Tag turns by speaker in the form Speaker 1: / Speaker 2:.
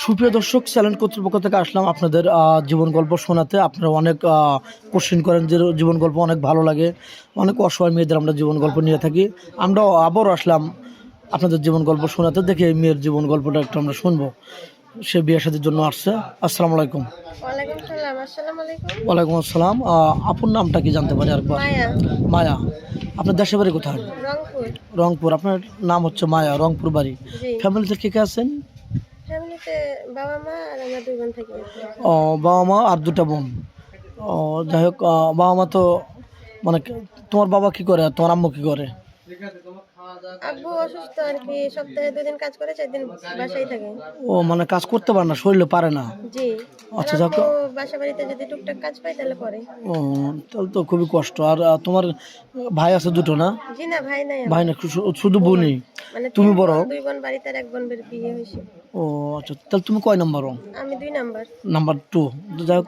Speaker 1: সুপ্রিয় দর্শক, চ্যানেল কর্তৃপক্ষ থেকে আসলাম আপনাদের জীবন গল্প শোনাতে। আপনারা অনেক কোশ্চেন করেন যে জীবন গল্প অনেক ভালো লাগে, অনেক অসহায় মেয়েদের আমরা জীবন গল্প নিয়ে থাকি। আমরাও আবারও আসলাম আপনাদের জীবন গল্প শোনাতে। দেখে এই মেয়ের জীবন গল্পটা একটু আমরা শুনবো। সে বিয়ে শাদীর জন্য আসছে। আসসালামু আলাইকুম।
Speaker 2: ওয়ালাইকুম সালাম। আসসালামু আলাইকুম।
Speaker 1: ওয়ালাইকুম আসসালাম। আপুর নামটা কি জানতে পারি আরেকবার?
Speaker 2: মায়া,
Speaker 1: মায়া। আপনার দেশের বাড়ি কোথায়?
Speaker 2: রংপুর।
Speaker 1: রংপুর। আপনার নাম হচ্ছে মায়া, রংপুর বাড়ি।
Speaker 2: জি।
Speaker 1: ফ্যামিলিতে কে কে আছেন?
Speaker 2: ফ্যামিলিতে বাবা মা আর আমরা দুই বোন থাকি।
Speaker 1: ও, বাবা মা আর দুটা বোন। ও, যাই হোক, বাবা মা তো মানে তোমার বাবা কি করে আর তোমার আম্মু কি করে?
Speaker 2: আব্বু অসুস্থ আর কি, সপ্তাহে 2 দিন কাজ করে, 4 দিন বাসায় থাকে।
Speaker 1: ও, মানে কাজ করতে পারে না, শরীরে পারে না।
Speaker 2: জি।
Speaker 1: আচ্ছা,
Speaker 2: আর
Speaker 1: যাক।
Speaker 2: আম্মু বাসা বাড়িতে যদি টুকটাক কাজ পায় তাহলে করে।
Speaker 1: ও, তাহলে তো খুবই কষ্ট। আর তোমার ভাই আছে দুটো না?
Speaker 2: জি না, ভাই নাই
Speaker 1: ভাই
Speaker 2: আমার।
Speaker 1: না, শুধু বোনই?
Speaker 2: মানে
Speaker 1: তুমি
Speaker 2: 3
Speaker 1: বড়?
Speaker 2: বোন, 2 বোন বাড়িতে আর 1 বোন বিয়ে হয়েছে।
Speaker 1: ও আচ্ছা, তাহলে তুমি কয় নম্বর?
Speaker 2: আমি 2 নাম্বার।
Speaker 1: নাম্বার 2। যাই হোক,